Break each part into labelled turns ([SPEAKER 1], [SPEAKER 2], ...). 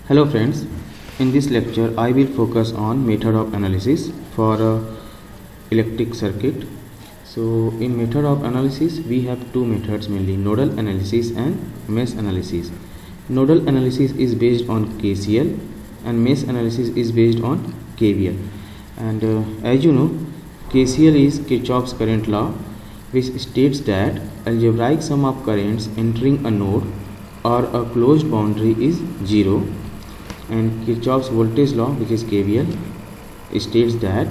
[SPEAKER 1] Hello friends, in this lecture I will focus on method of analysis for a electric circuit. So in method of analysis we have two methods mainly, nodal analysis and mesh analysis. Nodal analysis is based on KCL and mesh analysis is based on KVL. And as you know, KCL is Kirchhoff's current law, which states that algebraic sum of currents entering a node or a closed boundary is 0, and Kirchhoff's voltage law, which is KVL, states that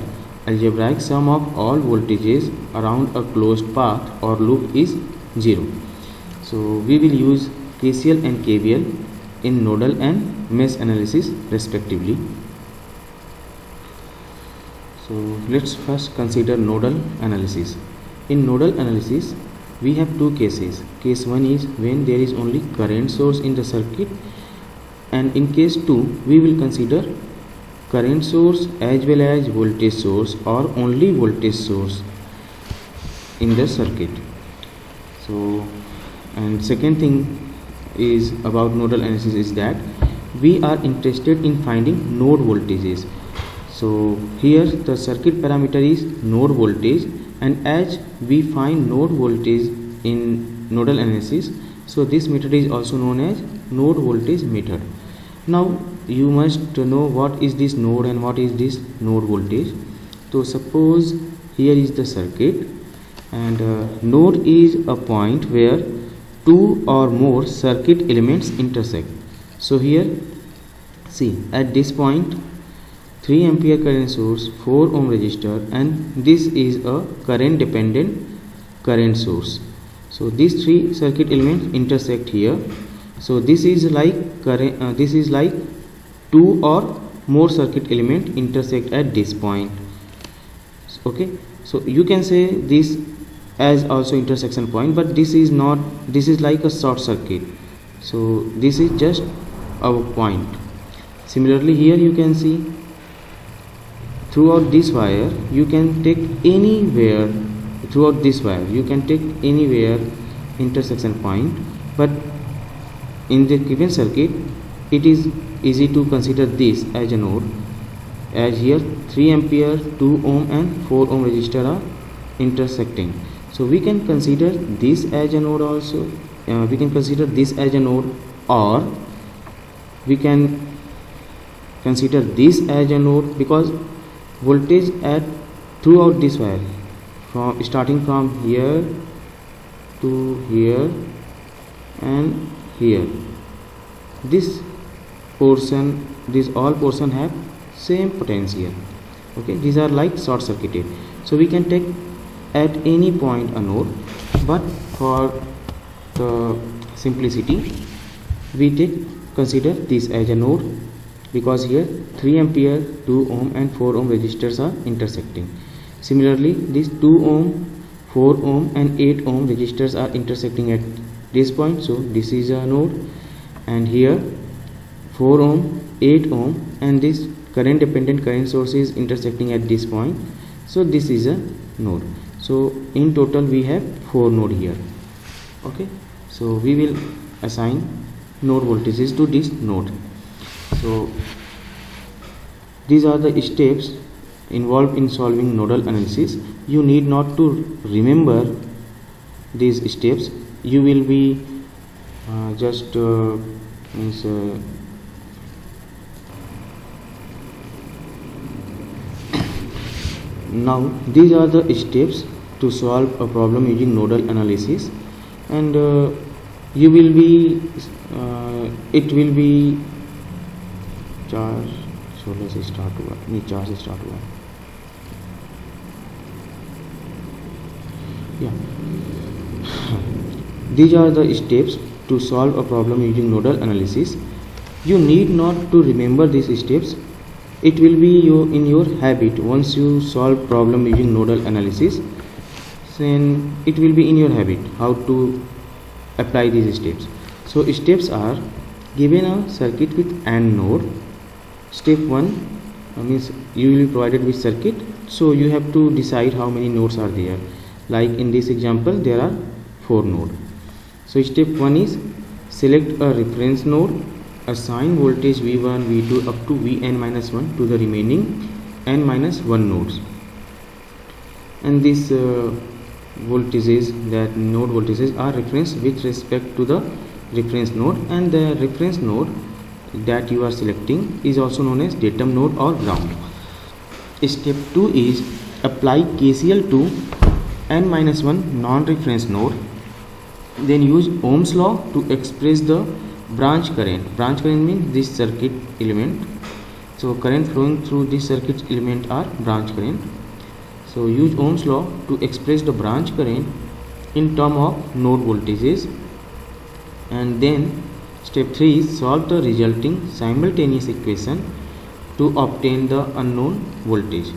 [SPEAKER 1] algebraic sum of all voltages around a closed path or loop is 0. So we will use KCL and KVL in nodal and mesh analysis respectively. So let's first consider nodal analysis. In nodal analysis we have two cases. Case 1 is when there is only current source in the circuit, and in case 2 we will consider current source as well as voltage source or only voltage source in the circuit. So, and second thing is about nodal analysis is that we are interested in finding node voltages. So here the circuit parameter is node voltage, and as we find node voltage in nodal analysis, so this method is also known as node voltage method. Now you must know what is this node and what is this node voltage. So suppose here is the circuit, and node is a point where two or more circuit elements intersect. So here see, at this point 3 ampere current source, 4 ohm resistor, and this is a current dependent current source. So these three circuit elements intersect here. So this is like current, this is like two or more circuit element intersect at this point. Okay, so you can say this as also intersection point, but this is not, this is like a short circuit. So this is just our point. Similarly here you can see throughout this wire you can take anywhere, throughout this wire you can take anywhere intersection point, but in the given circuit it is easy to consider this as a node, as here 3 ampere, 2 ohm and 4 ohm resistor are intersecting. So we can consider this as a node also, we can consider this as a node, or we can consider this as a node, because voltage at throughout this wire from starting from here to here and here, this portion, this all portion have same potential. Okay, these are like short circuited. So we can take at any point a node, but for the simplicity we consider this as a node, because here 3 ampere, 2 ohm and 4 ohm resistors are intersecting. Similarly these 2 ohm, 4 ohm and 8 ohm resistors are intersecting at this point, so this is a node. And here 4 ohm, 8 ohm and this current dependent current source is intersecting at this point, so this is a node. So in total we have 4 node here. Okay, so we will assign node voltages to this node. So these are the steps involved in solving nodal analysis. You need not to remember these steps. You will be now these are the steps to solve a problem using nodal analysis, and you will be it will be charge. So let's start one. Charge start one. Yeah. These are the steps to solve a problem using nodal analysis. You need not to remember these steps. It will be in your habit. Once you solve problem using nodal analysis, then it will be in your habit how to apply these steps. So steps are: given a circuit with AND node, step 1 means you will be provided with circuit, so you have to decide how many nodes are there. Like in this example there are 4 nodes. So step 1 is select a reference node assign voltage V1, V2 up to Vn minus 1 to the remaining n minus 1 nodes, and these voltages, that node voltages, are referenced with respect to the reference node, and the reference node that you are selecting is also known as datum node or ground. Step 2 is apply KCL to n minus 1 non-reference node, then use Ohm's law to express the branch current. Branch current means this circuit element, so current flowing through this circuit element are branch current. So use Ohm's law to express the branch current in terms of node voltages, and then step 3 is solve the resulting simultaneous equation to obtain the unknown voltage.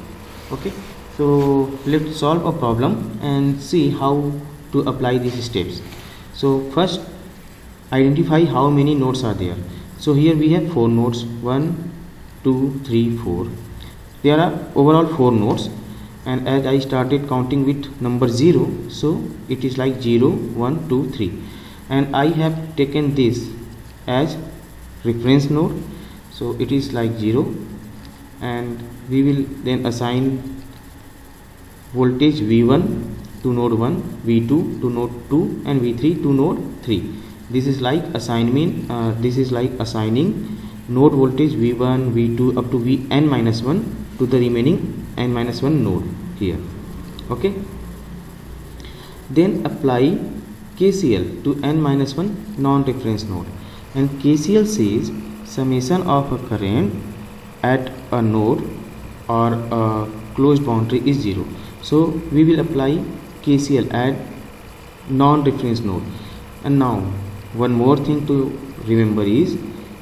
[SPEAKER 1] Okay, so let's solve a problem and see how to apply these steps. So first identify how many nodes are there. So here we have 4 nodes, 1 2 3 4. There are overall 4 nodes, and as I started counting with number 0, so it is like 0 1 2 3, and I have taken this as reference node, so it is like 0, and we will then assign voltage V1 to node 1, V2 to node 2, and V3 to node 3. This is like assigning node voltage V1, V2 up to Vn minus 1 to the remaining n minus 1 node here. Okay, then apply KCL to n minus 1 non-reference node, and KCL says summation of a current at a node or a closed boundary is 0. So we will apply KCL at non-reference node. And now one more thing to remember is,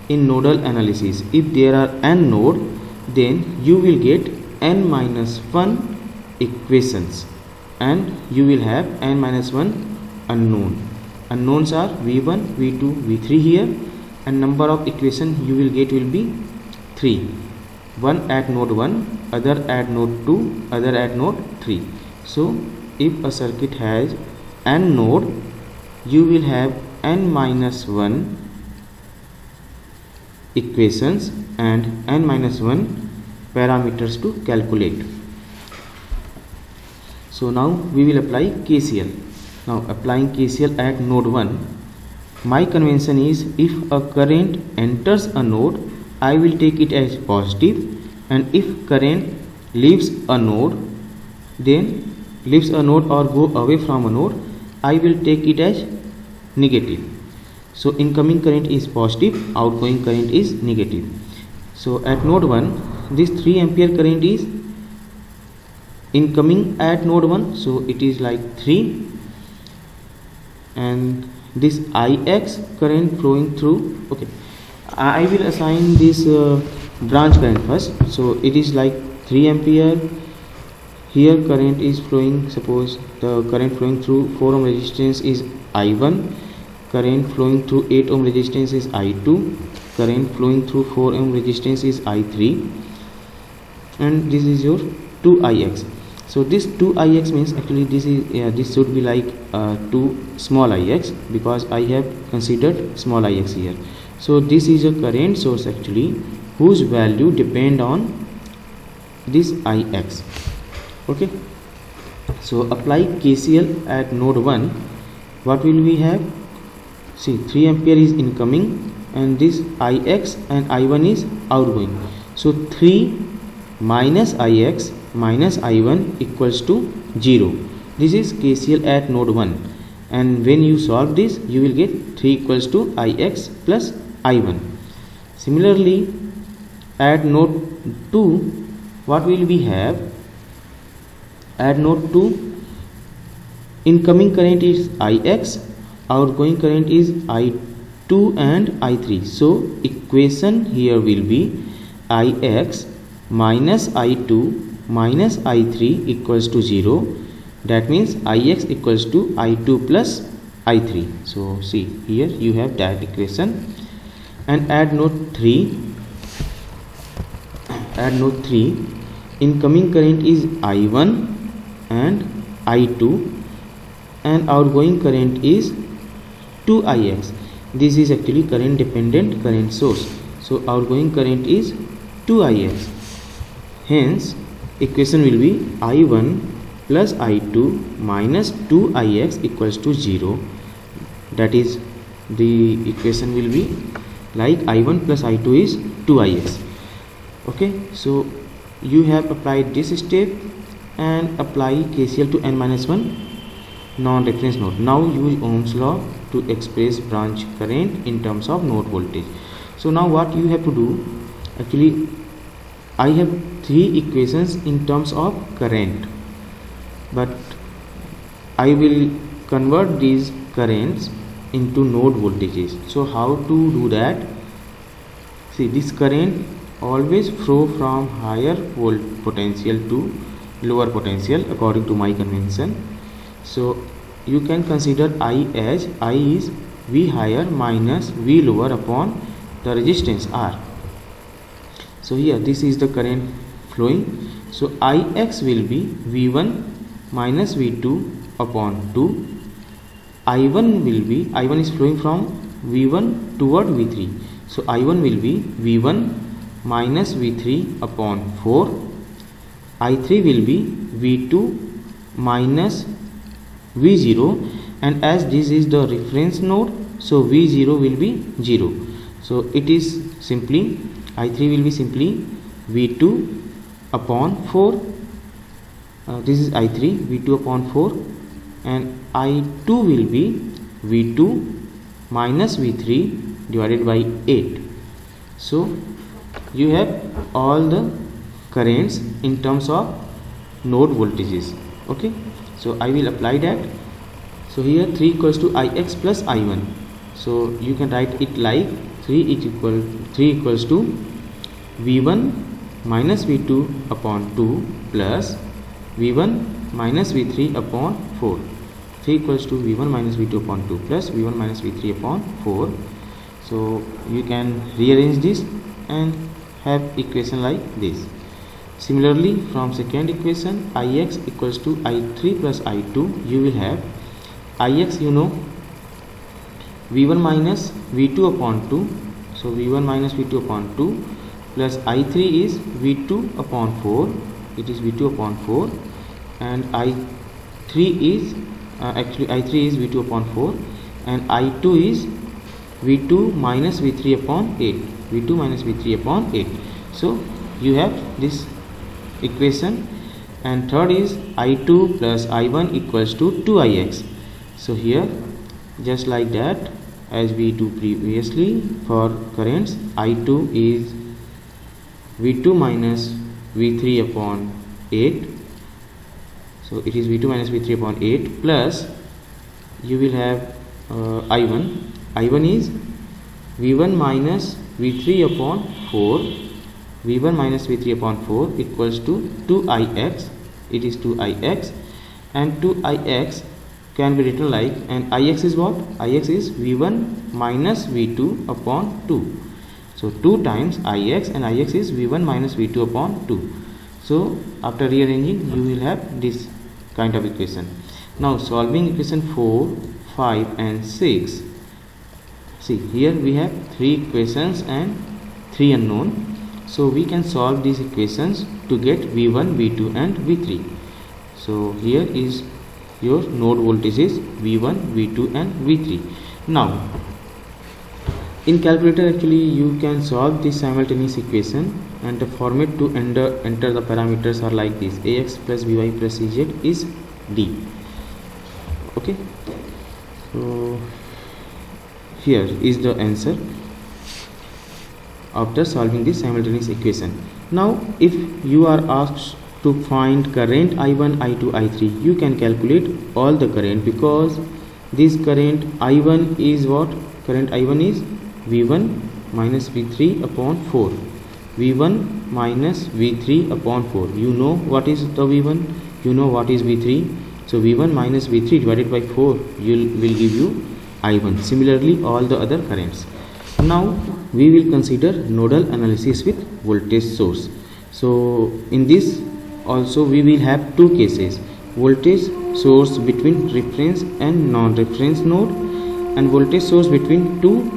[SPEAKER 1] in nodal analysis, if there are n node, then you will get n minus 1 equations, and you will have n minus 1 unknown. Unknowns are V1, V2, V3 here, and number of equations you will get will be 3. One at node 1, other at node 2, other at node 3. So if a circuit has n node, you will have n minus 1 equations and n minus 1 parameters to calculate. So now we will apply KCL. Now applying KCL at node 1, my convention is, if a current enters a node, I will take it as positive, and if current leaves a node or go away from a node, I will take it as negative. So incoming current is positive, outgoing current is negative. So at node 1, this 3 ampere current is incoming at node 1, so it is like 3, and this Ix current flowing through. Okay, I will assign this branch current first. So it is like 3 ampere. Here current is flowing, suppose the current flowing through 4 ohm resistance is I1, current flowing through 8 ohm resistance is I2, current flowing through 4 ohm resistance is I3, and this is your 2Ix. So this 2Ix means, actually this is this should be like 2 small ix, because I have considered small ix here. So this is a current source actually, whose value depend on this Ix. Okay, so apply KCL at node 1. What will we have? See, 3 ampere is incoming, and this Ix and I1 is outgoing. So 3 minus Ix minus I1 equals to 0. This is KCL at node 1, and when you solve this, you will get 3 equals to Ix plus I1. Similarly, at node 2, what will we have? At node 2, incoming current is Ix, outgoing current is I2 and I3. So equation here will be Ix minus I2 minus I3 equals to 0. That means Ix equals to I2 plus I3. So see, here you have that equation. And at node 3, incoming current is I1 and I2, and outgoing current is 2Ix. this is actually current dependent current source. So outgoing current is 2ix. Hence equation will be I1 plus I2 minus 2ix equals to 0. That is, the equation will be like I1 plus I2 is 2ix. Okay, so you have applied this step and apply KCL to n-1 non-reference node. Now use Ohm's law to express branch current in terms of node voltage. So now what you have to do, actually I have three equations in terms of current, but I will convert these currents into node voltages. So how to do that? See, this current always flow from higher volt potential to lower potential according to my convention. So you can consider I as I is V higher minus V lower upon the resistance R. So here this is the current flowing. So Ix will be V1 minus V2 upon 2. I1 will be, I1 is flowing from V1 toward V3. So I1 will be V1 minus V3 upon 4. I3 will be V2 minus V0, and as this is the reference node, so V0 will be 0. So it is simply, I3 will be simply V2 upon 4. This is I3, V2 upon 4, and I2 will be V2 minus V3 divided by 8. So you have all the currents in terms of node voltages. Okay, so I will apply that. So here 3 equals to Ix plus I1. So you can write it like 3 equals to V1 minus V2 upon 2 plus V1 minus V3 upon 4. 3 equals to V1 minus V2 upon 2 plus V1 minus V3 upon 4. So you can rearrange this and have equation like this. Similarly, from second equation, Ix equals to I3 plus I2, you will have Ix, you know, V1 minus V2 upon 2. So V1 minus V2 upon 2 plus I3 is V2 upon 4. It is V2 upon 4, and I3 is actually I3 is V2 upon 4, and I2 is V2 minus V3 upon 8. V2 minus V3 upon 8. So you have this equation, and third is I2 plus I1 equals to 2Ix. So here, just like that, as we do previously for currents, I2 is V2 minus V3 upon 8. So it is V2 minus V3 upon 8 plus you will have I1. I1 is V1 minus V3 upon 4. V1 minus V3 upon 4 equals to 2Ix. It is 2Ix, and 2Ix can be written like, and Ix is what? Ix is V1 minus V2 upon 2. So 2 times Ix, and Ix is V1 minus V2 upon 2. So after rearranging, you will have this kind of equation. Now solving equation 4, 5 and 6. See, here we have 3 equations and 3 unknown. So we can solve these equations to get V1, V2 and V3. So here is your node voltages V1, V2 and V3. Now in calculator, actually you can solve this simultaneous equation, and the format to enter the parameters are like this: Ax plus By plus Cz is D. Okay, so here is the answer after solving this simultaneous equation. Now if you are asked to find current I1, I2, I3, you can calculate all the current, because this current I1 is what? Current I1 is V1 minus V3 upon 4. V1 minus V3 upon 4. You know what is the V1, you know what is V3. So V1 minus V3 divided by 4 will give you I1. Similarly, all the other currents. Now we will consider nodal analysis with voltage source. So in this also we will have 2 cases: voltage source between reference and non-reference node, and voltage source between two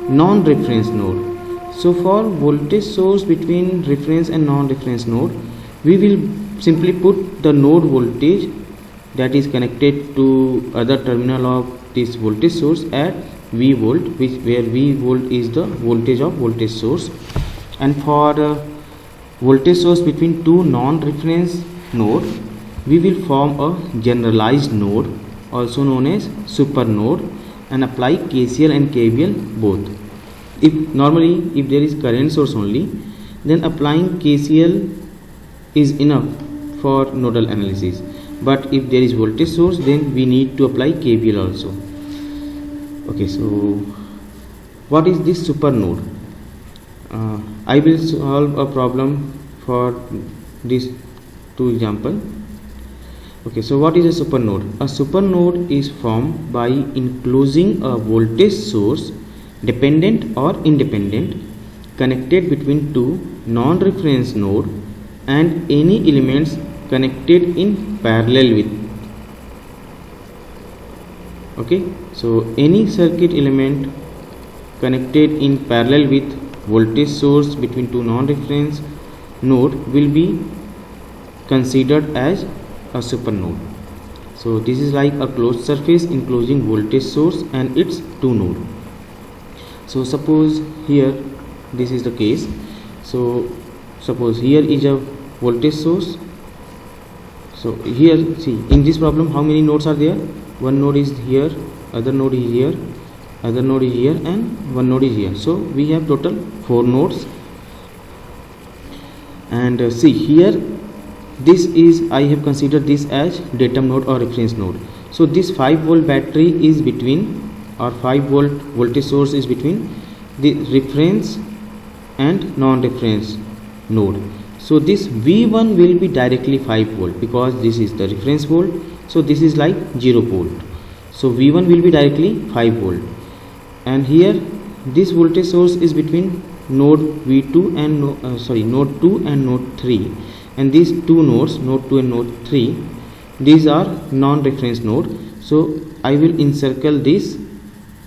[SPEAKER 1] non-reference node. So for voltage source between reference and non-reference node, we will simply put the node voltage that is connected to other terminal of this voltage source at V volt, where V volt is the voltage of voltage source. And for voltage source between two non-reference node, we will form a generalized node, also known as super node, and apply KCL and KVL both. If there is current source only, then applying KCL is enough for nodal analysis. But if there is voltage source, then we need to apply KVL also. Okay, so what is this super node? I will solve a problem for these two examples. Okay, so what is a super node? A super node is formed by enclosing a voltage source, dependent or independent, connected between two non-reference node and any elements connected in parallel with. Okay, so any circuit element connected in parallel with voltage source between two non-reference node will be considered as a super node. So this is like a closed surface enclosing voltage source and its two node. So suppose here this is the case. So suppose here is a voltage source. So here, see, in this problem how many nodes are there? One node is here, other node is here, other node is here, and one node is here. So we have total 4 nodes. And see here, this is, I have considered this as datum node or reference node. So this 5 volt battery is between, or 5 volt voltage source is between the reference and non-reference node. So this V1 will be directly 5 volt because this is the reference volt. So this is like 0 volt. So V1 will be directly 5 volt. And here this voltage source is between node V2 and node 2 and node 3. And these two nodes, node 2 and node 3, these are non-reference node. So I will encircle these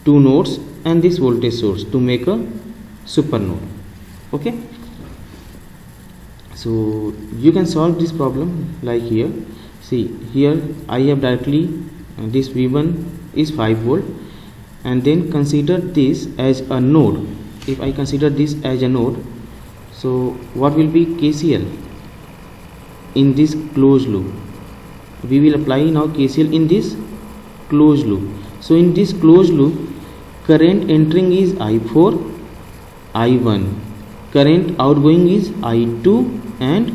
[SPEAKER 1] two nodes and this voltage source to make a super node. Okay, so you can solve this problem like here. See here I have directly this V1 is 5 volt, and then consider this as a node. If I consider this as a node, so what will be KCL in this closed loop? We will apply now KCL in this closed loop. So in this closed loop, current entering is I4, I1, current outgoing is I2 and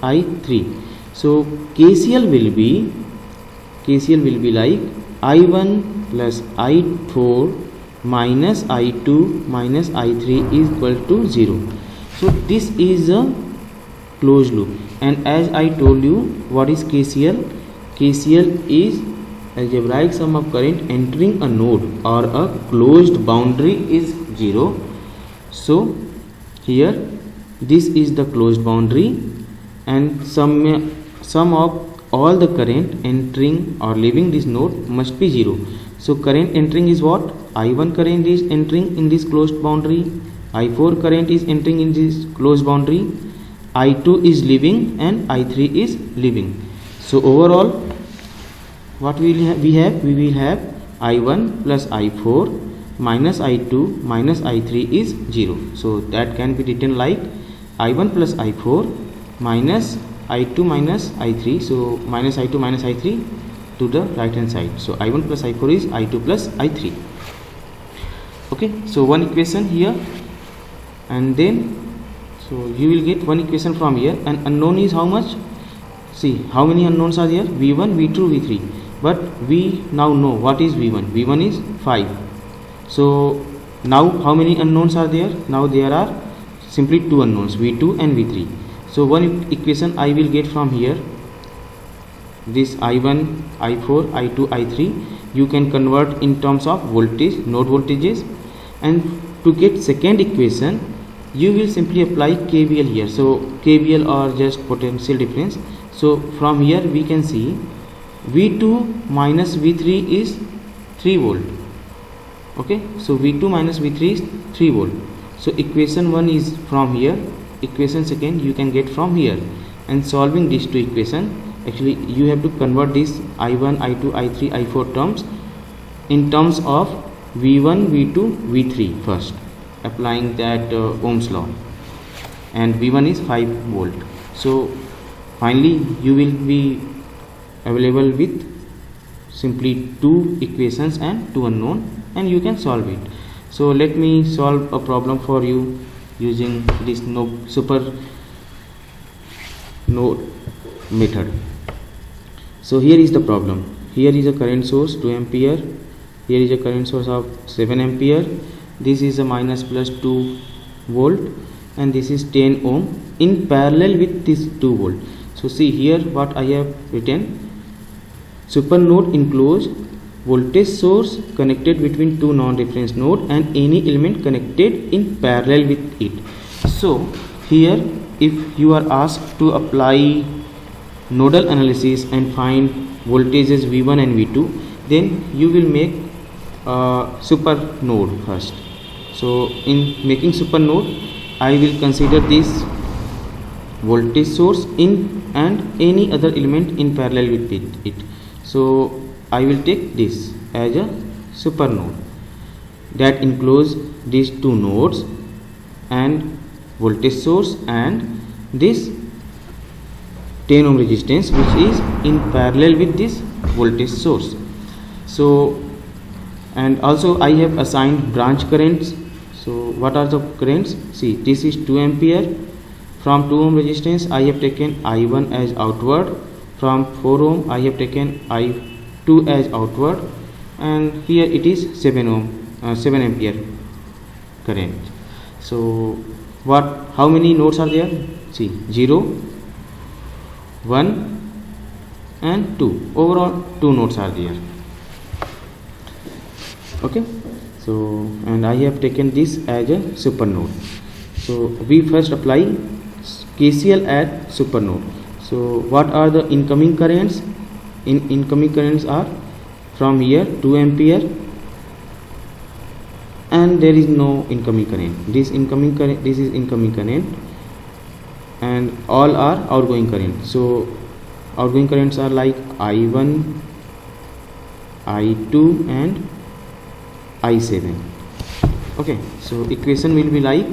[SPEAKER 1] I3. So KCL will be like I1 plus I4 minus I2 minus I3 is equal to 0. So this is a closed loop. And as I told you, what is KCL? KCL is algebraic sum of current entering a node or a closed boundary is 0. So here this is the closed boundary, and sum of all the current entering or leaving this node must be 0. So current entering is what? I1 current is entering in this closed boundary, I4 current is entering in this closed boundary, I2 is leaving, and I3 is leaving. So overall what we will have I1 plus I4 minus I2 minus I3 is 0. So that can be written like I1 plus I4 minus I2 minus I3. So minus I2 minus I3 to the right hand side. So I1 plus I4 is I2 plus I3. Okay, so one equation here, and then so you will get one equation from here. And unknown is how much? See how many unknowns are there? V1, V2, V3. But we now know what is V1. V1 is 5. So now how many unknowns are there? Now there are simply two unknowns, V2 and V3. So one equation I will get from here, this I1, I4, I2, I3, you can convert in terms of voltage, node voltages. And to get second equation, you will simply apply KVL here. So KVL or just potential difference. So from here we can see V2 minus V3 is 3 volt. Okay, so V2 minus V3 is 3 volt. So equation 1 is from here, equation second you can get from here, and solving these two equation, actually you have to convert this I1, I2, I3, I4 terms in terms of V1, V2, V3 first, applying that Ohm's law, and V1 is 5 volt. So finally you will be available with simply two equations and two unknown, and you can solve it. So let me solve a problem for you using this super node method. So here is the problem. Here is a current source 2 ampere, here is a current source of 7 ampere, this is a minus plus 2 volt, and this is 10 ohm in parallel with this 2 volt. So see here what I have written: super node enclosed voltage source connected between two non-reference node and any element connected in parallel with it. So here if you are asked to apply nodal analysis and find voltages V1 and V2, then you will make a super node first. So in making super node, I will consider this voltage source in and any other element in parallel with it. So I will take this as a super node that includes these two nodes and voltage source and this 10 ohm resistance which is in parallel with this voltage source. So, and also I have assigned branch currents. So what are the currents? See, this is 2 ampere. From 2 ohm resistance I have taken I1 as outward. From 4 ohm I have taken I2 as outward, and here it is 7 ampere current. So how many nodes are there? See, 0, 1 and 2. Overall 2 nodes are there. Okay, so and I have taken this as a super node. So we first apply KCL at super node. So what are the incoming currents? Incoming currents are from here 2 ampere, and there is no incoming current. This is incoming current, and all are outgoing current. So outgoing currents are like I1, I2 and I7. Okay, so equation will be like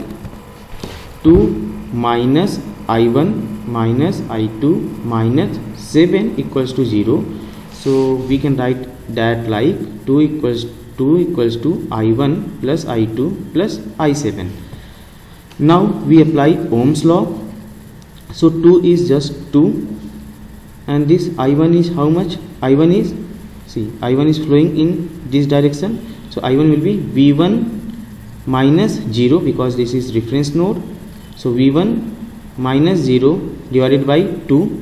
[SPEAKER 1] 2 minus I1 minus I2 minus 7 equals to 0. So we can write that like 2 equals to I1 plus I2 plus I7. Now we apply Ohm's law. So 2 is just 2, and this I1 is how much? I1 is, see, I1 is flowing in this direction. So I1 will be V1 minus 0 because this is reference node. So V1 minus 0 divided by 2.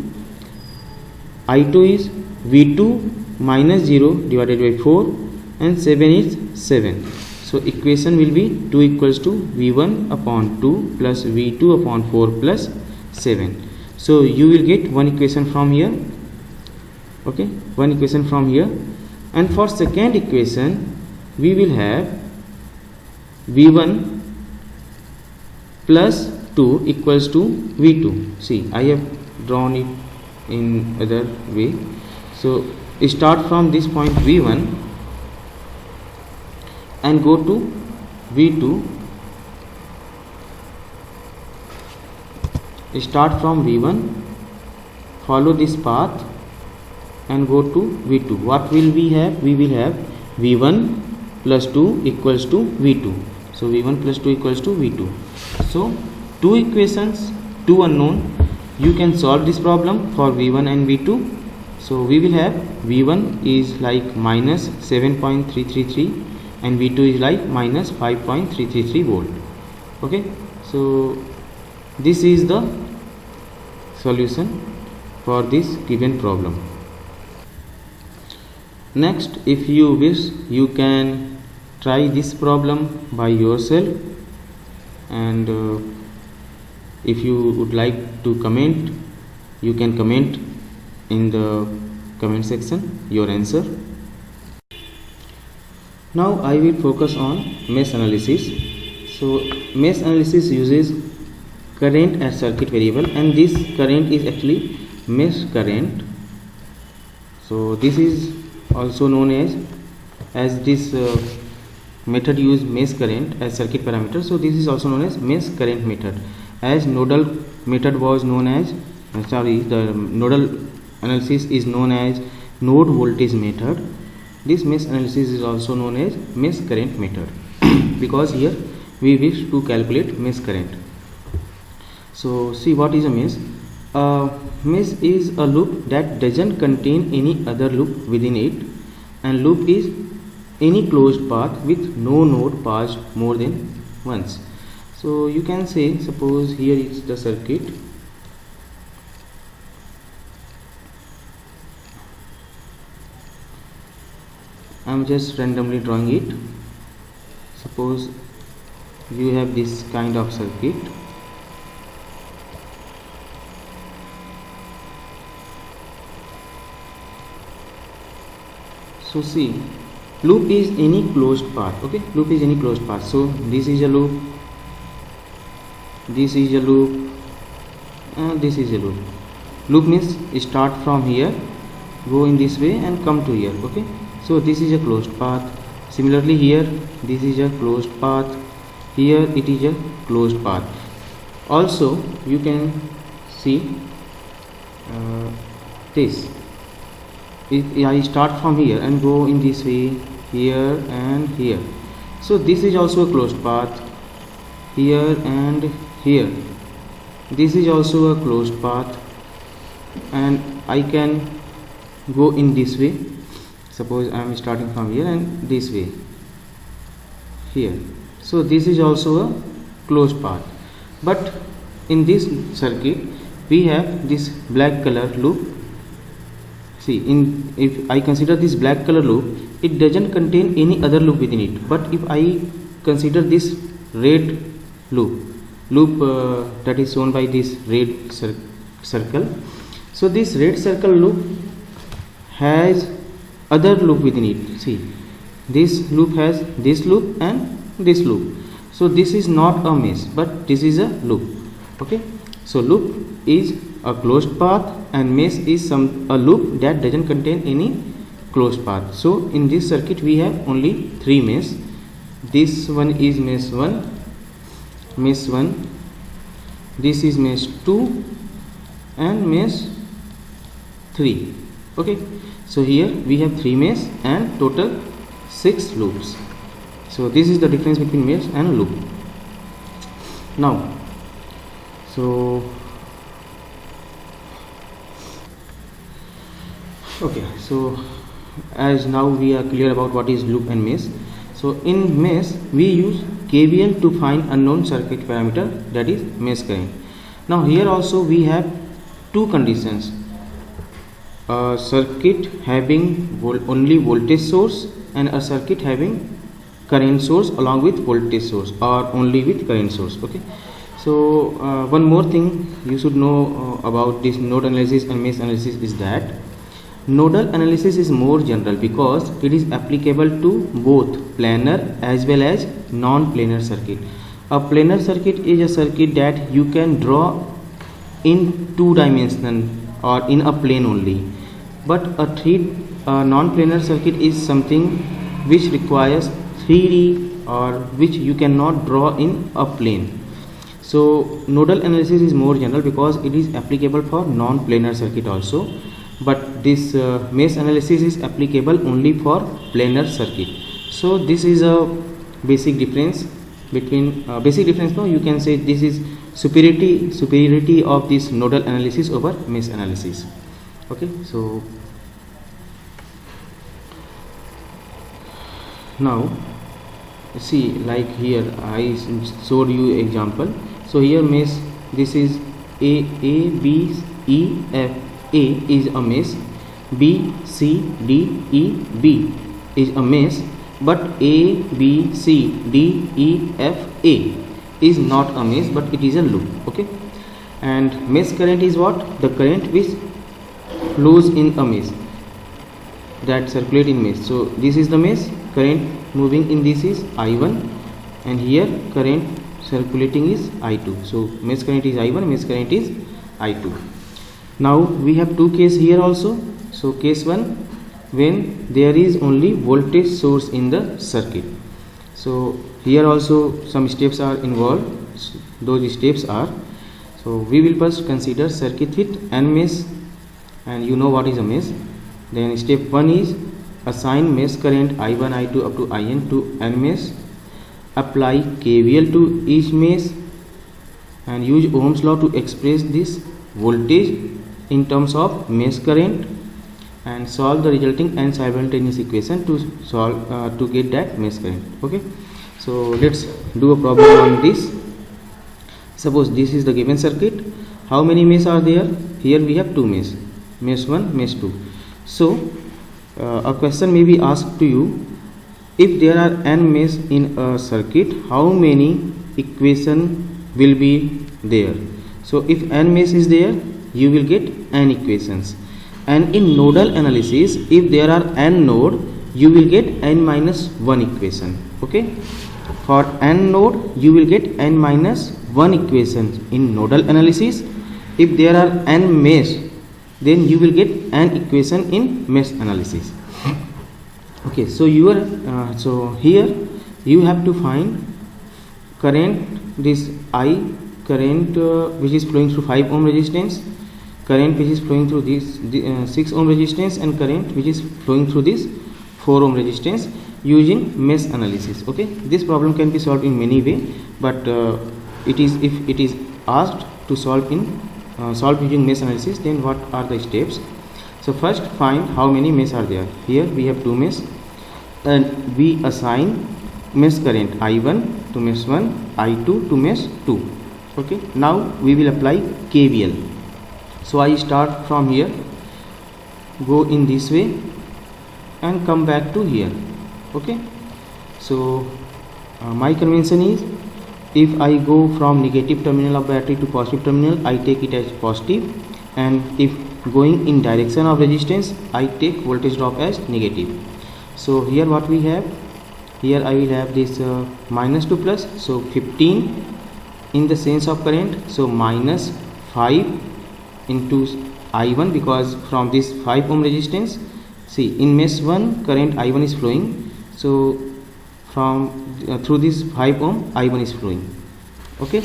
[SPEAKER 1] I2 is V2 minus 0 divided by 4, and 7 is 7. So equation will be 2 equals to V1 upon 2 plus V2 upon 4 plus 7. So you will get one equation from here. Okay, one equation from here, and for second equation we will have V1 plus 2 equals to V2. See, I have drawn it in other way. So start from this point V1 and go to V2. Start from V1, follow this path and go to V2. What will we have? We will have V1 plus 2 equals to V2. So V1 plus 2 equals to V2. So two equations, two unknown. You can solve this problem for V1 and V2. So we will have V1 is like minus 7.333 and V2 is like minus 5.333 volt. Okay, so this is the solution for this given problem. Next, if you wish, you can try this problem by yourself, and if you would like to comment, you can comment in the comment section your answer. Now I will focus on mesh analysis. So mesh analysis uses current as circuit variable, and this current is actually mesh current. So this is also known as this method use mesh current as circuit parameter. So this is also known as mesh current method, as nodal method was known as the nodal analysis is known as node voltage method. This mesh analysis is also known as mesh current method because here we wish to calculate mesh current. So see, what is a mesh? A mesh is a loop that doesn't contain any other loop within it, and loop is any closed path with no node passed more than once. So you can say, suppose here is the circuit. I am just randomly drawing it. Suppose you have this kind of circuit. So see, loop is any closed path. Okay, loop is any closed path. So this is a loop, this is a loop, and this is a loop. Loop means start from here, go in this way and come to here. Okay, so this is a closed path. Similarly here, this is a closed path. Here it is a closed path. Also you can see this. If I start from here and go in this way, here and here, so this is also a closed path. Here and here, this is also a closed path, and I can go in this way. Suppose I am starting from here and this way here, so this is also a closed path. But in this circuit we have this black color loop. See, if I consider this black color loop, it doesn't contain any other loop within it. But if I consider this red loop that is shown by this red circle, so this red circle loop has other loop within it. See, this loop has this loop and this loop. So this is not a mesh, but this is a loop. Okay, so loop is a closed path and mesh is a loop that doesn't contain any closed path. So in this circuit we have only three meshes. This one is mesh 1, this is mesh 2 and mesh 3. Okay, so here we have 3 meshes and total 6 loops. So this is the difference between mesh and a loop. Now, so okay, so as now we are clear about what is loop and mesh. So in mesh we use KVL to find unknown circuit parameter, that is mesh current. Now here also we have two conditions: a circuit having only voltage source and a circuit having current source along with voltage source or only with current source. Okay, so one more thing you should know about this node analysis and mesh analysis is that nodal analysis is more general because it is applicable to both planar as well as non-planar circuit. A planar circuit is a circuit that you can draw in 2 dimension or in a plane only, but a non-planar circuit is something which requires 3D or which you cannot draw in a plane. So nodal analysis is more general because it is applicable for non-planar circuit also, but this mesh analysis is applicable only for planar circuit. So this is a basic difference between you can say this is superiority of this nodal analysis over mesh analysis. Okay, so now see, like here I showed you example. So here mesh, this is A B E F. A is a mesh, B C D E B is a mesh, but A B C D E F A is not a mesh, but it is a loop. Okay, and mesh current is what? The current which flows in a mesh, that circulate in mesh. So this is the mesh current moving in this is I1, and here current circulating is I2. So mesh current is I1, mesh current is I2. Now we have two cases here also. So case 1, when there is only voltage source in the circuit. So here also some steps are involved. Those steps are, so we will first consider circuit with n mesh, and you know what is a mesh. Then step 1 is assign mesh current I1, I2 up to In to n mesh, apply KVL to each mesh, and use Ohm's law to express this voltage in terms of mesh current, and solve the resulting n simultaneous equation to solve to get that mesh current. Okay, so let's do a problem on this. Suppose this is the given circuit. How many meshes are there? Here we have two meshes, mesh 1, mesh 2. So a question may be asked to you, if there are n meshes in a circuit, how many equation will be there? So if n mesh is there, you will get n equations. And in nodal analysis, if there are n node, you will get n minus 1 equation. Okay, for n node you will get n minus 1 equation in nodal analysis. If there are n mesh, then you will get n equation in mesh analysis. Okay, so so here you have to find current, this I current which is flowing through 5 ohm resistance, current which is flowing through this 6 ohm resistance, and current which is flowing through this 4 ohm resistance using mesh analysis. Okay, this problem can be solved in many way, but if it is asked to solve using mesh analysis, then what are the steps? So first find how many meshes are there. Here we have two meshes, and we assign mesh current I1 to mesh 1, I2 to mesh 2. Okay, now we will apply KVL. So I start from here, go in this way, and come back to here. Okay, so my convention is, if I go from negative terminal of battery to positive terminal, I take it as positive, and if going in direction of resistance, I take voltage drop as negative. So here what we have, here I will have this minus to plus, so 15 in the sense of current, so minus 5 into I1, because from this 5 ohm resistance, see in mesh 1 current I1 is flowing, so from through this 5 ohm I1 is flowing. Okay,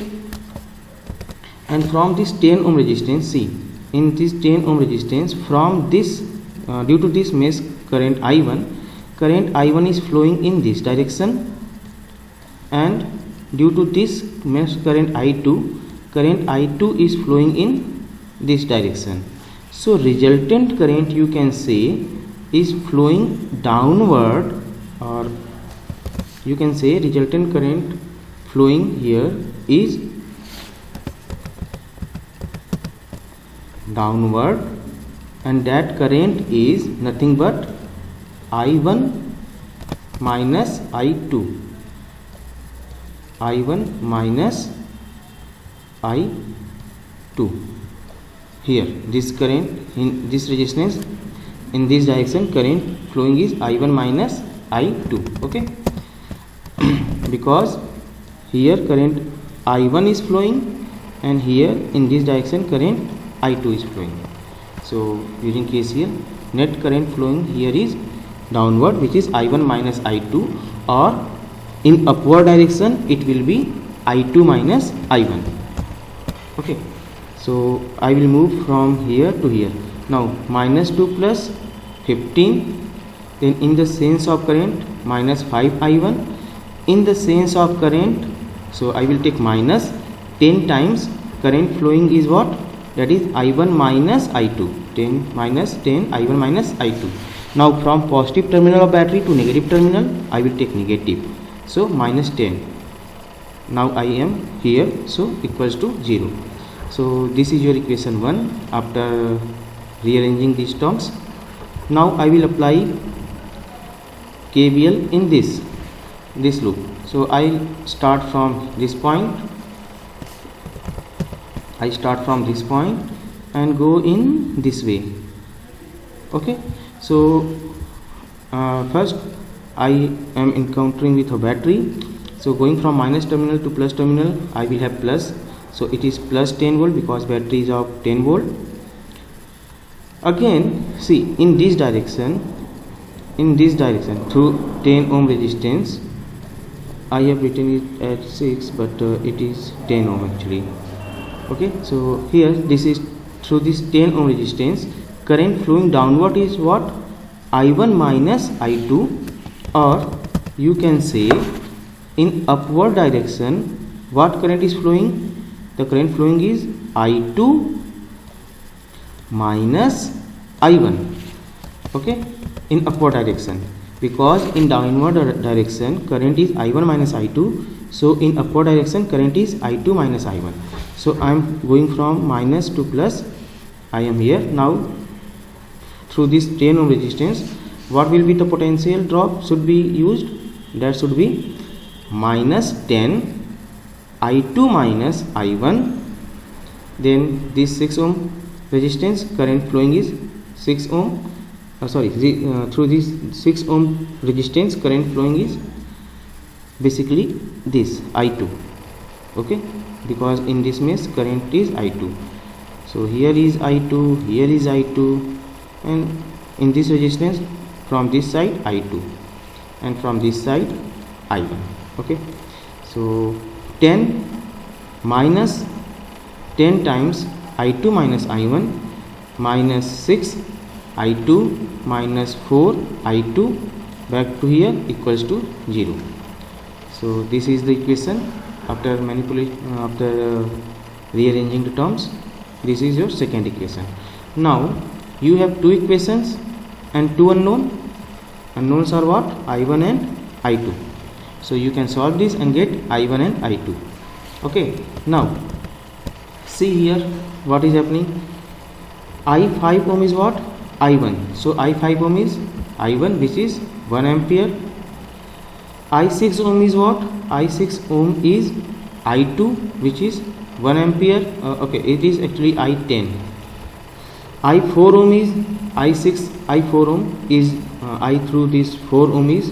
[SPEAKER 1] and from this 10 ohm resistance, see in this 10 ohm resistance, from this due to this mesh current I1 is flowing in this direction, and due to this mesh current I2 is flowing in this direction. So resultant current, you can say, is flowing downward, or you can say resultant current flowing here is downward, and that current is nothing but I1 minus I2, I1 minus I2. Here this current in this resistance, in this direction current flowing is I1 minus I2. Okay, because here current I1 is flowing, and here in this direction current I2 is flowing. So using KCL, net current flowing here is downward, which is I1 minus I2, or in upward direction it will be I2 minus I1. Okay, so I will move from here to here. Now minus 2 plus 15, then in the sense of current minus 5 I1, in the sense of current, so I will take minus 10 times current flowing is what, that is I1 minus I2, 10 minus 10 I1 minus I2. Now from positive terminal of battery to negative terminal, I will take negative, so minus 10. Now I am here, so equals to 0. So this is your equation 1 after rearranging these terms. Now I will apply KVL in this loop. So I start from this point, and go in this way. Okay, so first I am encountering with a battery. So going from minus terminal to plus terminal, I will have plus. So it is plus 10 volt because battery is of 10 volt. Again, see, in this direction through 10 ohm resistance, I have written it at 6, but it is 10 ohm actually. Okay, so here this is through this 10 ohm resistance, current flowing downward is what? I1 minus I2, or you can say in upward direction what current is flowing? The current flowing is I2 minus I1. Okay, in upward direction, because in downward direction current is I1 minus I2, so in upward direction current is I2 minus I1. So I am going from minus to plus. I am here now. Through this 10 ohm resistance, what will be the potential drop should be used? That should be minus 10 I2 minus I1. Then this 6 ohm resistance, current flowing is 6 ohm. Through this 6 ohm resistance, current flowing is basically this I2. Okay, because in this mesh current is I2. So here is I2, here is I2, and in this resistance from this side I2, and from this side I1. Okay, so 10 minus 10 times I2 minus I1 minus 6 I2 minus 4 I2 back to here equals to 0. So this is the equation after rearranging the terms. This is your second equation. Now you have two equations and two unknown. Unknowns are what? I1 and I2. So you can solve this and get I1 and I2. Okay, now see here what is happening. I5 ohm is what? I1. So I5 ohm is I1, which is 1 ampere. I6 ohm is what? I6 ohm is I2, which is 1 ampere. Okay, it is actually I10. I4 ohm is I4 ohm is I through this 4 ohm is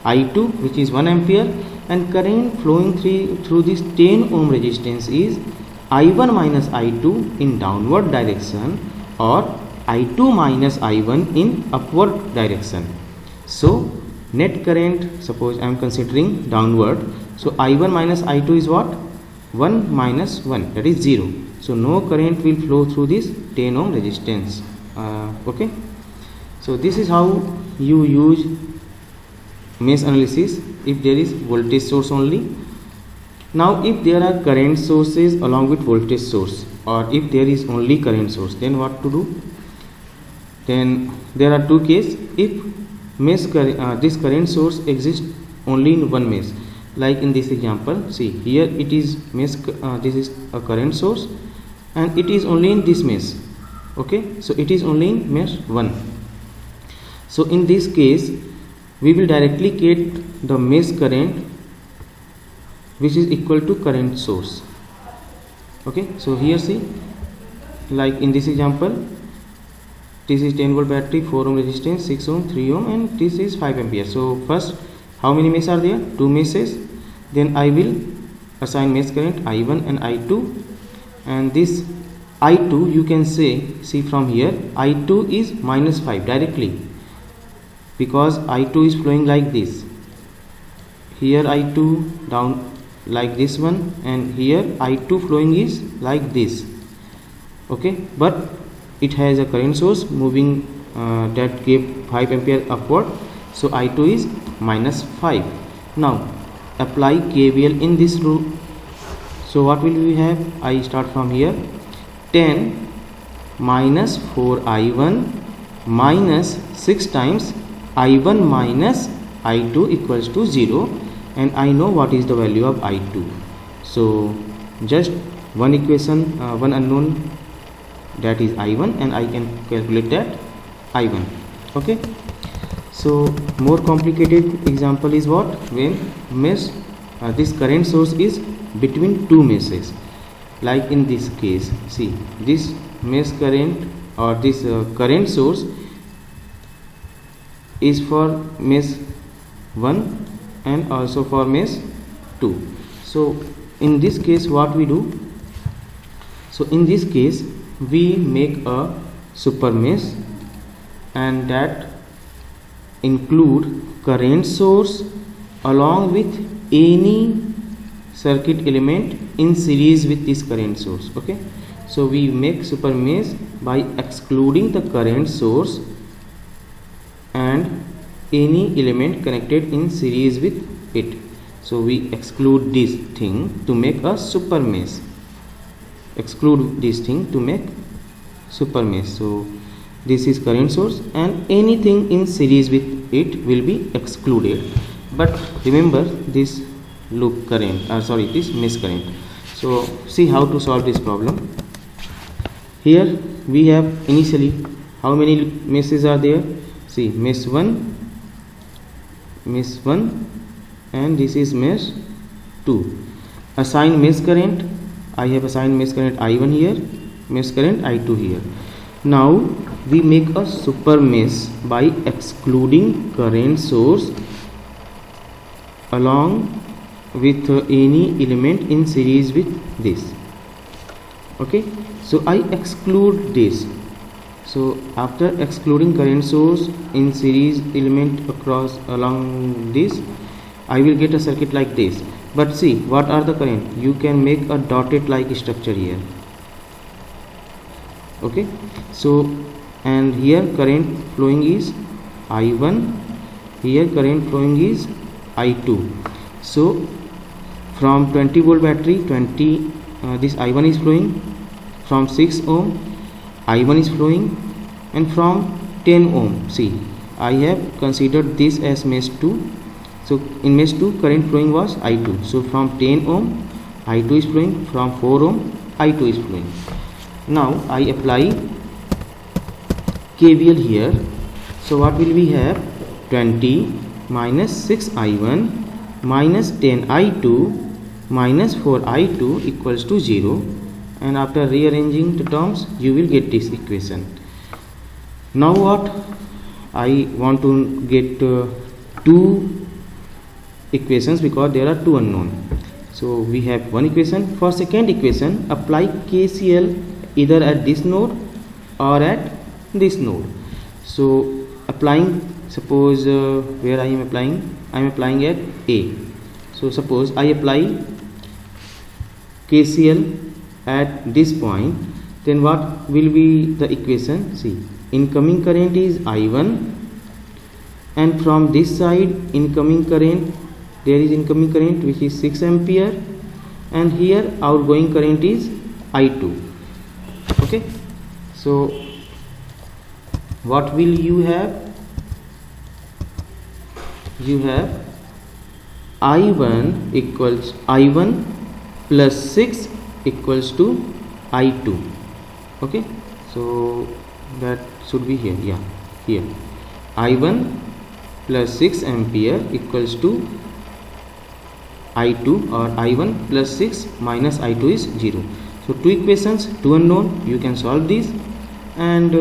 [SPEAKER 1] I2, which is 1 ampere, and current flowing through this 10 ohm resistance is I1 minus I2 in downward direction, or I2 minus I1 in upward direction. So net current, suppose I am considering downward, so I1 minus I2 is what? 1 minus 1, that is 0. So no current will flow through this 10 ohm resistance. Okay, so this is how you use mesh analysis if there is voltage source only. Now if there are current sources along with voltage source, or if there is only current source, then what to do? Then there are two cases. If this current source exists only in one mesh, like in this example, see here it is mesh, this is a current source and it is only in this mesh. Okay, so it is only in mesh 1. So in this case we will directly get the mesh current which is equal to current source. Okay, so here see, like in this example, this is 10 volt battery, 4 ohm resistance, 6 ohm, 3 ohm, and this is 5 ampere. So first, how many meshes are there? 2 meshes. Then I will assign mesh current I1 and I2, and this I2 you can say, see from here, I2 is minus 5 directly, because I2 is flowing like this. Here I2 down like this one, and here I2 flowing is like this. Okay, but it has a current source moving that gave 5 ampere upward, so I2 is minus 5. Now apply KVL in this loop. So what will we have? I start from here. 10 minus 4I1 minus 6 times I1 minus I2 equals to 0, and I know what is the value of I2. So just one equation, one unknown, that is I1, and I can calculate that I1. Okay, so more complicated example is what? When mesh this current source is between two meshes, like in this case, see this mesh current or this current source is for mesh 1 and also for mesh 2. So in this case what we do, so in this case we make a super mesh and that include current source along with any circuit element in series with this current source. Okay, so we make super mesh by excluding the current source and any element connected in series with it. So we exclude this thing to make a super mesh, exclude this thing to make super mesh. So this is current source and anything in series with it will be excluded, but remember this loop current, this mesh current. So see how to solve this problem. Here we have initially how many meshes are there? See, mesh 1 and this is mesh 2. Assign mesh current. I have assigned mesh current I1 here, mesh current I2 here. Now we make a super mesh by excluding current source along with any element in series with this. Okay, so I exclude this. So after excluding current source in series element across along this, I will get a circuit like this. But see, what are the current? You can make a dotted like structure here. Okay, so and here current flowing is I1, here current flowing is I2. So from 20 volt battery, this I1 is flowing, from 6 ohm I1 is flowing, and from 10 ohm, see, I have considered this as mesh 2. So in mesh 2 current flowing was I2. So from 10 ohm I2 is flowing, from 4 ohm I2 is flowing. Now I apply KVL here. So what will we have? 20 minus 6 I1 minus 10 I2 minus 4 I2 equals to 0, and after rearranging the terms you will get this equation. Now what? I want to get two equations because there are two unknown. So we have one equation. For second equation, apply KCL either at this node or at this node. So applying, suppose where I am applying at A. So suppose I apply KCL at this point, then what will be the equation? See, incoming current is I1, and from this side incoming current, there is incoming current which is 6 ampere, and here outgoing current is I2. Okay, so what will you have? You have I1 equals I1 plus 6 equals to I2. Okay, so that should be here. Yeah, here I1 plus 6 ampere equals to I2, or I1 plus 6 minus I2 is 0. So two equations, two unknown, you can solve this, and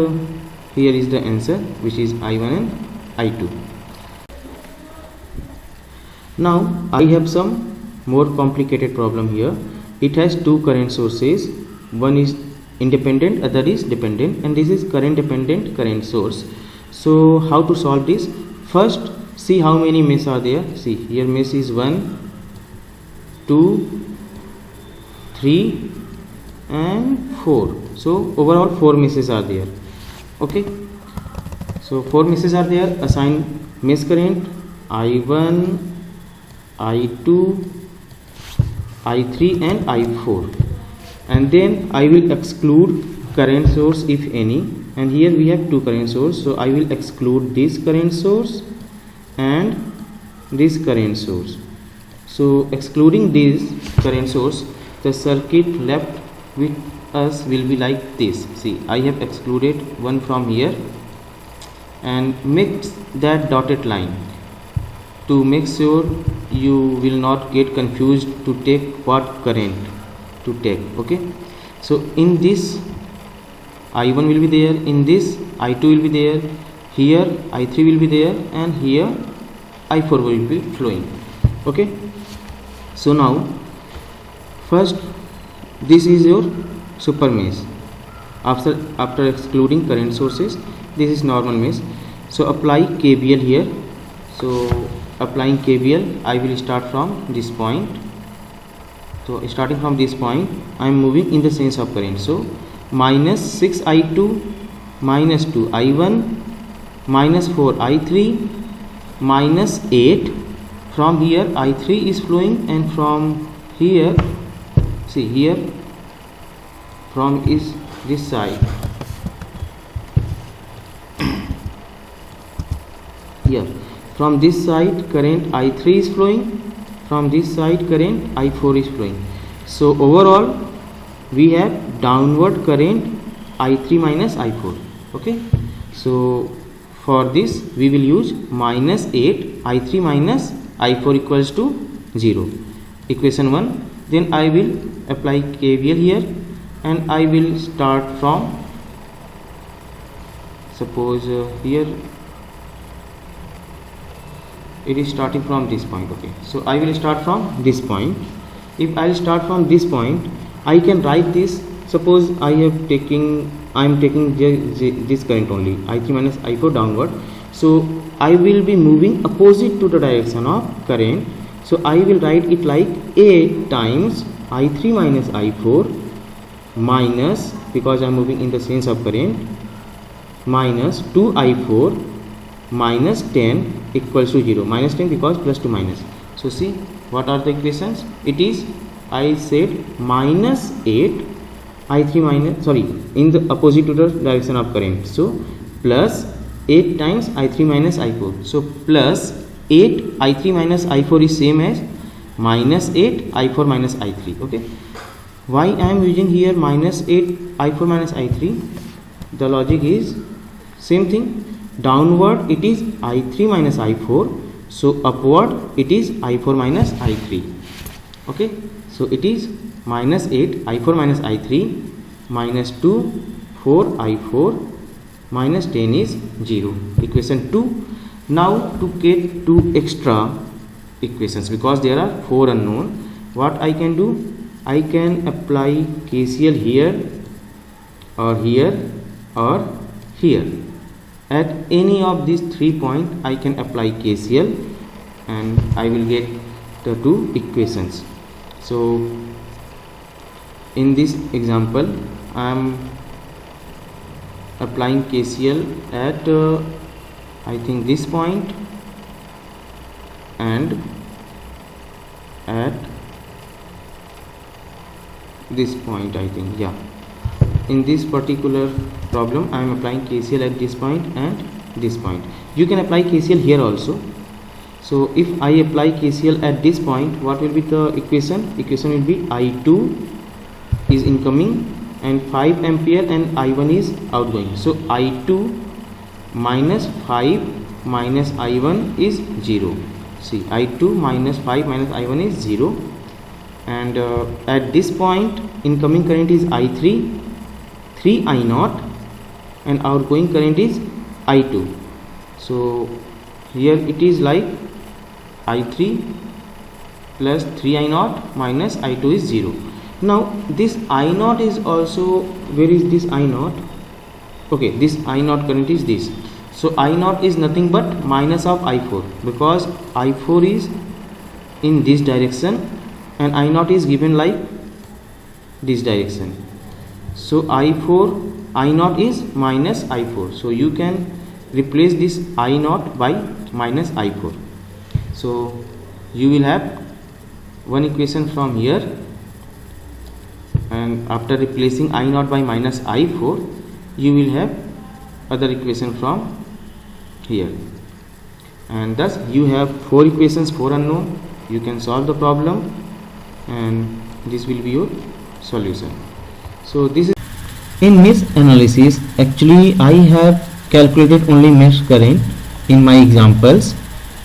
[SPEAKER 1] here is the answer, which is I1 and I2. Now I have some more complicated problem here. It has two current sources, one is independent, other is dependent, and this is current dependent current source. So how to solve this? First see how many meshes are there. See, here mesh is 1, 2, 3 and 4. So overall 4 meshes are there. Okay, so 4 meshes are there. Assign mesh current I1, I2, I3 and I4, and then I will exclude current source if any, and here we have two current source, so I will exclude this current source and this current source. So excluding this current source, the circuit left with us will be like this. See, I have excluded one from here and mix that dotted line to make sure you will not get confused to take what current to take. Okay, so in this I1 will be there, in this I2 will be there, here I3 will be there, and here I4 will be flowing. Okay, so now first this is your super mesh. After excluding current sources, this is normal mesh. So apply KVL here. So applying KVL, I will start from this point. So starting from this point, I am moving in the sense of current. So minus 6I2 minus 2I1 minus 4I3 minus 8. From here I3 is flowing, and from here, see here, from is this side, here from this side current I3 is flowing, from this side current I4 is flowing. So overall we have downward current I3 minus I4. Okay, so for this we will use minus 8 I3 minus I4 equals to 0, equation 1. Then I will apply KVL here, and I will start from, suppose here it is starting from this point. Okay, so I will start from this point. If I start from this point, I can write this. Suppose I am taking this current only, I3 minus I4 downward. So I will be moving opposite to the direction of current. So I will write it like 8 times I3 minus I4 minus, because I am moving in the sense of current, minus 2I4 minus 10 equals to 0. Minus 10 because plus to minus. So see what are the equations. It is, I said, minus 8 I3 minus, sorry, in the opposite to the direction of current. So plus 8 times I3 minus I4. So plus 8 I3 minus I4 is same as minus 8 I4 minus I3. Okay, why I am using here minus 8 I4 minus I3? The logic is same thing. Downward it is I3 minus I4, so upward it is I4 minus I3. Okay, so it is minus 8 I4 minus I3 minus 2 4 I4 minus 10 is 0, equation 2. Now to get 2 extra equations, because there are 4 unknown, what I can do, I can apply KCL here or here or here. At any of these 3 points I can apply KCL, and I will get the 2 equations. So in this example I am applying KCL at I think this point and at this point, I think, yeah. In this particular problem I am applying KCL at this point and this point. You can apply KCL here also. So if I apply KCL at this point, what will be the equation? Equation will be I2 is incoming and 5 ampere and I1 is outgoing. So I2 minus 5 minus I1 is 0. See, I2 minus 5 minus I1 is 0. And at this point incoming current is I3, 3 I0, and outgoing current is I2. So here it is like I3 plus 3 I0 minus I2 is 0. Now this I0 is also, where is this I0? Okay, this I0 current is this. So I0 is nothing but minus of I4, because I4 is in this direction and I0 is given like this direction. So I0 is minus I4. So you can replace this I0 by minus I4. So you will have one equation from here, and after replacing I0 by minus I4 you will have other equation from here, and thus you have 4 equations, 4 unknown. You can solve the problem and this will be your solution. So this is in mesh analysis. Actually I have calculated only mesh current in my examples.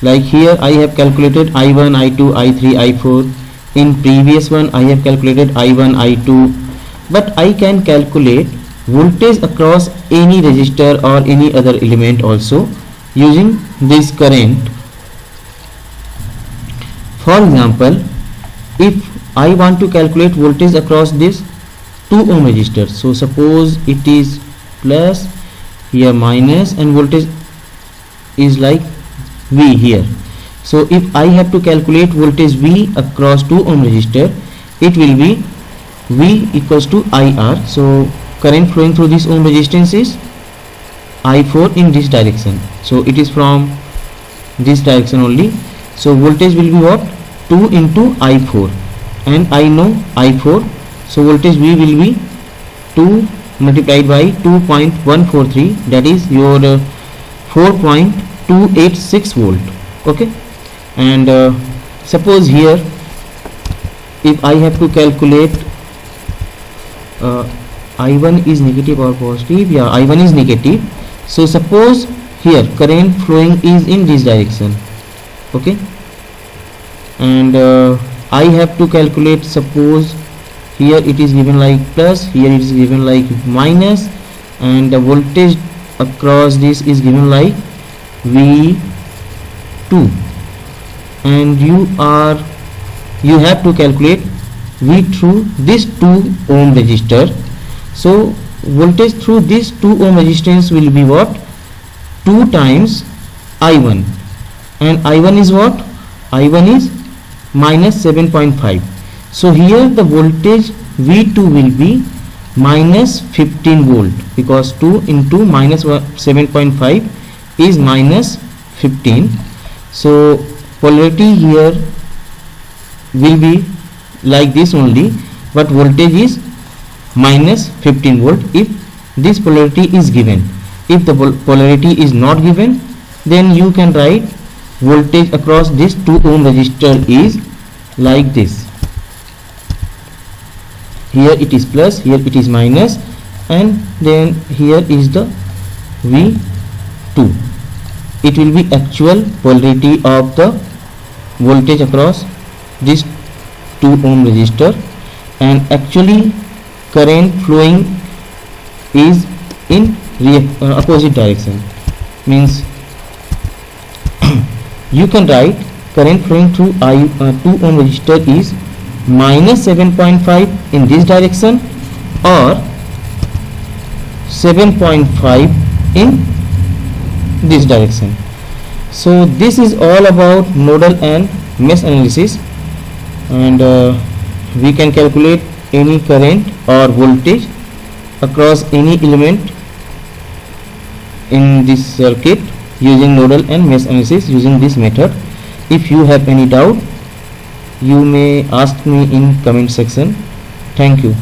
[SPEAKER 1] Like here I have calculated I1, I2, I3, I4. In previous one I have calculated I1, I2, but I can calculate voltage across any resistor or any other element also using this current. For example, if I want to calculate voltage across this 2 ohm resistor, so suppose it is plus, here minus, and voltage is like V here. So if I have to calculate voltage V across 2 ohm resistor, it will be V equals to IR. So current flowing through this ohm resistance is I4 in this direction. So it is from this direction only. So voltage will be what? 2 into I4, and I know I4. So voltage V will be 2 multiplied by 2.143, that is your 4.286 volt. Okay, and suppose here if I have to calculate I1 is negative or positive, yeah, I1 is negative. So suppose here current flowing is in this direction. Okay, and I have to calculate, suppose here it is given like plus, here it is given like minus, and the voltage across this is given like V2, and you have to calculate V through this 2 ohm resistor. So voltage through this 2 ohm resistance will be what? 2 times I1, and I1 is what? I1 is minus 7.5. So here the voltage V2 will be minus 15 volt, because 2 into minus 7.5 is minus 15. So polarity here will be like this only, but voltage is minus 15 volt if this polarity is given. If the polarity is not given, then you can write voltage across this 2 ohm resistor is like this. Here it is plus, here it is minus, and then here is the V2. It will be actual polarity of the voltage across this 2 ohm resistor, and actually current flowing is in opposite direction. Means you can write current flowing through 2 ohm resistor is minus 7.5 in this direction, or 7.5 in this direction. So this is all about nodal and mesh analysis, and we can calculate any current or voltage across any element in this circuit using nodal and mesh analysis using this method. If you have any doubt, you may ask me in comment section. Thank you.